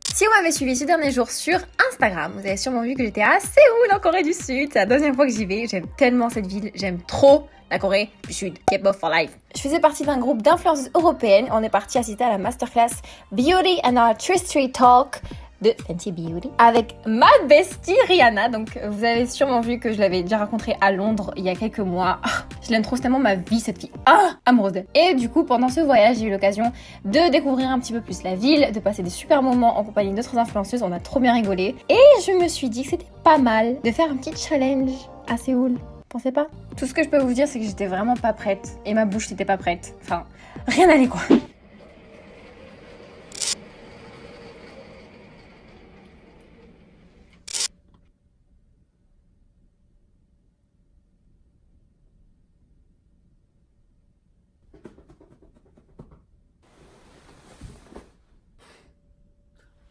Si vous m'avez suivi ces derniers jours sur Instagram, vous avez sûrement vu que j'étais à Séoul en Corée du Sud. C'est la deuxième fois que j'y vais. J'aime tellement cette ville. J'aime trop la Corée du Sud. K-pop for life. Je faisais partie d'un groupe d'influenceuses européennes. On est parti assister à la masterclass Beauty and Artistry Talk de Fenty Beauty avec ma bestie Rihanna. Donc vous avez sûrement vu que je l'avais déjà rencontrée à Londres il y a quelques mois. Je l'aime trop, c'est tellement ma vie cette fille. Amoureuse d'elle. Et du coup pendant ce voyage j'ai eu l'occasion de découvrir un petit peu plus la ville, de passer des super moments en compagnie d'autres influenceuses. On a trop bien rigolé et je me suis dit que c'était pas mal de faire un petit challenge à Séoul. Pensez pas? Tout ce que je peux vous dire c'est que j'étais vraiment pas prête et ma bouche n'était pas prête. Enfin rien n'allait quoi.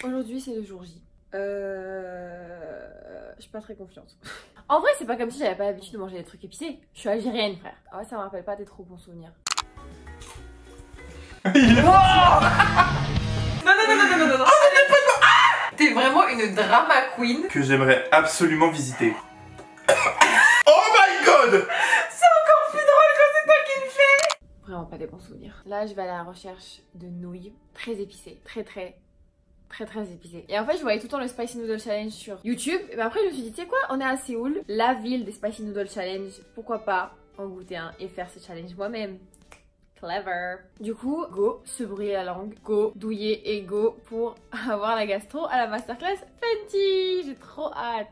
Aujourd'hui c'est le jour J. Je suis pas très confiante. En vrai c'est pas comme si j'avais pas l'habitude de manger des trucs épicés. Je suis algérienne frère. Ah ouais ça me rappelle pas des trop bons souvenirs. Non T'es vraiment une drama queen que j'aimerais absolument visiter. Oh my god! C'est encore plus drôle quand c'est toi qui le fais. Vraiment pas des bons souvenirs. Là je vais aller à la recherche de nouilles très épicées. Très épicé. Et en fait je voyais tout le temps le Spicy Noodle Challenge sur YouTube. Et après je me suis dit tu sais quoi, on est à Séoul, la ville des Spicy Noodle Challenge. Pourquoi pas en goûter un et faire ce challenge moi-même. Clever. Du coup, go se brûler la langue, go douiller et go pour avoir la gastro à la masterclass Fenty. J'ai trop hâte.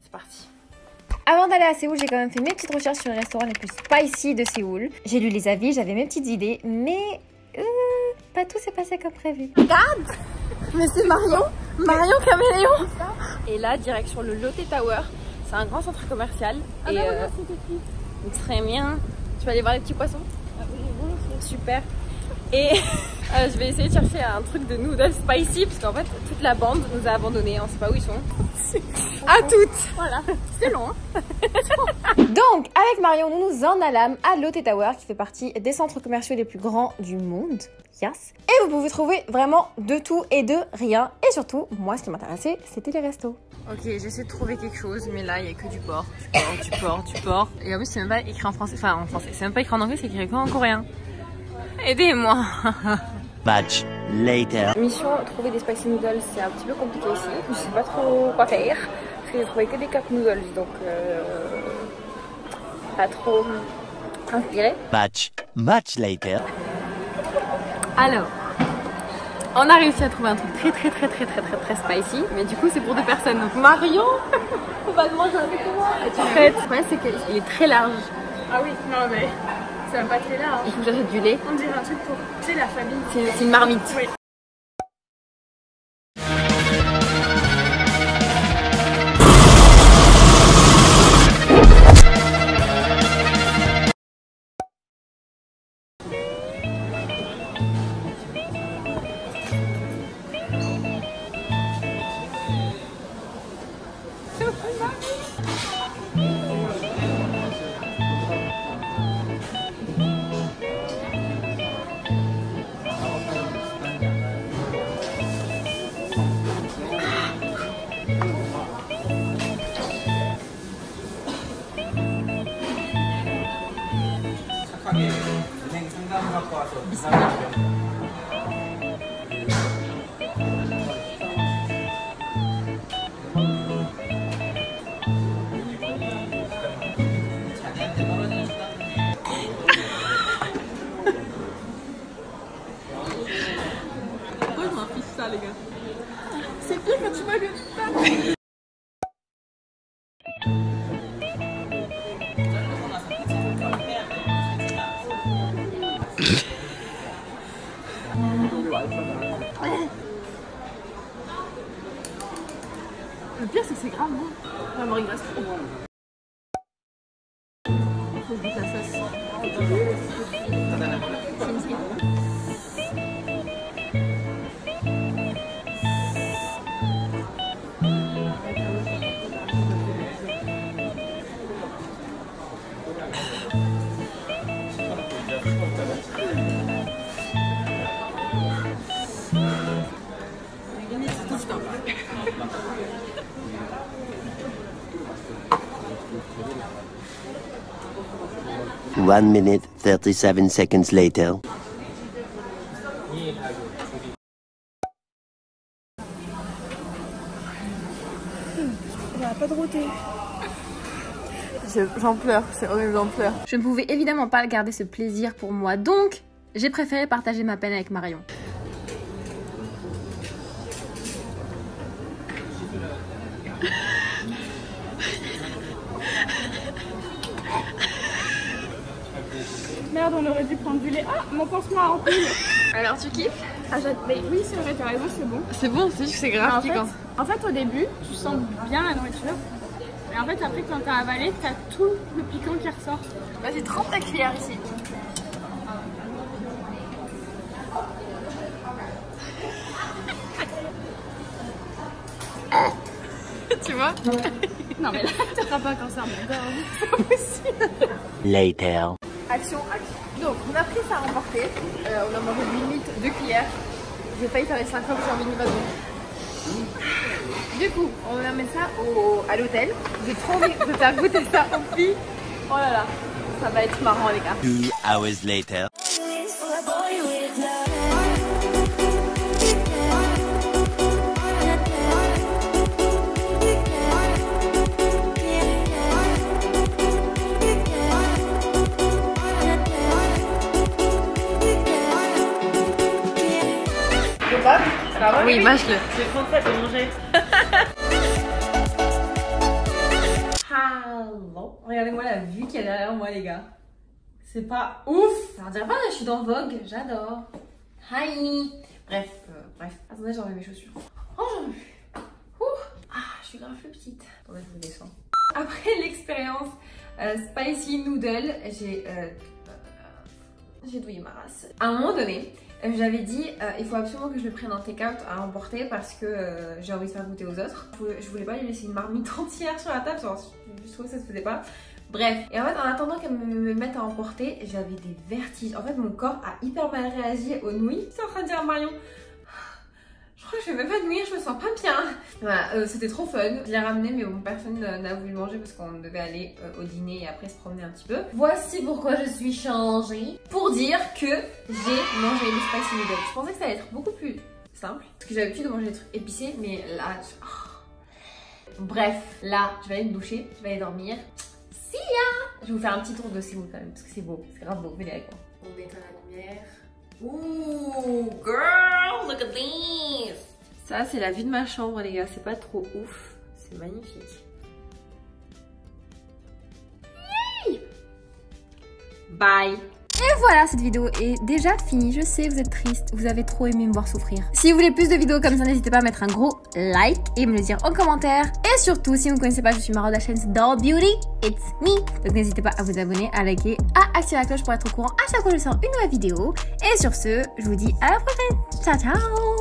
C'est parti. Avant d'aller à Séoul, j'ai quand même fait mes petites recherches sur les restaurants les plus spicy de Séoul. J'ai lu les avis, j'avais mes petites idées, mais pas tout s'est passé comme prévu. Regarde! Mais c'est Marion Caméléon. Et là, direction le Lotte Tower. C'est un grand centre commercial. Et très bien. Tu vas aller voir les petits poissons? Super. Et je vais essayer de chercher un truc de noodles spicy parce qu'en fait toute la bande nous a abandonnés, on sait pas où ils sont. À toutes. Voilà, c'est long hein. Donc avec Marion nous nous en allâmes à Lotte Tower qui fait partie des centres commerciaux les plus grands du monde. Yes. Et vous pouvez trouver vraiment de tout et de rien. Et surtout, moi ce qui m'intéressait c'était les restos. Ok, j'essaie de trouver quelque chose, mais là il y a que du porc. Du porc. Et en plus c'est même pas écrit en français, enfin en français, c'est même pas écrit en anglais, c'est écrit en coréen. Aidez-moi. Much later. Mission trouver des spicy noodles, c'est un petit peu compliqué ici. Je sais pas trop quoi faire. Parce que j'ai trouvé que des cup noodles, donc pas trop inspiré. Much later. Alors, on a réussi à trouver un truc très spicy, mais du coup c'est pour 2 personnes. Donc Marion, on va le manger avec moi. Et tu fais. Le problème c'est qu'il est très large. Ah oui, non mais c'est même pas très large. Il faut que j'achète du lait. On dirait un truc pour, tu sais, la famille. C'est une marmite. Oui. Pourquoi je m'affiche ça les gars? C'est pire quand tu m'as ça. Le pire c'est que c'est grave bon. La morue grasse trop bon. Faut que je goûte la sauce. 1 minute 37 seconds later. Pas de roté. J'en pleure, c'est horrible, j'en pleure. Je ne pouvais évidemment pas garder ce plaisir pour moi, donc j'ai préféré partager ma peine avec Marion. Merde, on aurait dû prendre du lait. Ah, mon pansement a rempli. Alors tu kiffes? Ah, mais oui, c'est vrai, t'as raison, c'est bon. C'est bon, c'est juste que c'est grave piquant. En fait, au début, tu sens bien la nourriture. Et en fait, après, quand t'as avalé, t'as tout le piquant qui ressort. Vas-y, trempe ta cuillère ici. Tu vois? Non, mais là, t'auras pas un cancer, mais c'est pas possible. Later. Action, action. Donc, on a pris ça à remporter. On a mangé limite 2 cuillères. J'ai failli faire les 5 fois que j'ai envie de m'adorer. Du coup, on a mis ça à l'hôtel. J'ai trop envie de faire goûter ça aux filles. Oh là là, ça va être marrant les gars. 2 hours later. Oui, mâche-le. J'ai trop prête de manger. Hello. Regardez-moi la vue qu'il y a derrière moi, les gars. C'est pas ouf. Ça dirait pas, je suis dans Vogue. J'adore. Hi. Bref. Attendez, j'ai enlevé mes chaussures. Oh, j'en ai vu. Ah, je suis grave plus petite. Attendez, je vous descends. Après l'expérience Spicy Noodle, j'ai douillé ma race. À un moment donné, j'avais dit il faut absolument que je le prenne en take-out à emporter parce que j'ai envie de faire goûter aux autres. Je voulais pas lui laisser une marmite entière sur la table, je trouvais que ça se faisait pas. Bref, et en fait en attendant qu'elle me mette à emporter, j'avais des vertiges. En fait mon corps a hyper mal réagi aux nouilles. C'est en train de dire à Marion, je crois que je vais même pas de nouilles, je me sens pas bien. Voilà, c'était trop fun. Je l'ai ramené mais bon, personne n'a voulu le manger parce qu'on devait aller au dîner et après se promener un petit peu. Voici pourquoi je suis changée. Pour dire que j'ai mangé les spicy noodles. Je pensais que ça allait être beaucoup plus simple parce que j'ai l'habitude de manger des trucs épicés, mais là... Bref, là, je vais aller me doucher, je vais aller dormir. See ya! Je vais vous faire un petit tour de Séoul quand même parce que c'est beau, c'est grave beau. Venez avec moi. On éteint la lumière. Ouh, girl, look at this! Ça, c'est la vue de ma chambre, les gars. C'est pas trop ouf. C'est magnifique. Yay! Bye! Et voilà, cette vidéo est déjà finie. Je sais, vous êtes triste, vous avez trop aimé me voir souffrir. Si vous voulez plus de vidéos comme ça, n'hésitez pas à mettre un gros like et me le dire en commentaire. Et surtout, si vous ne me connaissez pas, je suis Maro de la chaîne Doll Beauty, it's me. Donc n'hésitez pas à vous abonner, à liker, à activer la cloche pour être au courant à chaque fois que je sors une nouvelle vidéo. Et sur ce, je vous dis à la prochaine. Ciao, ciao!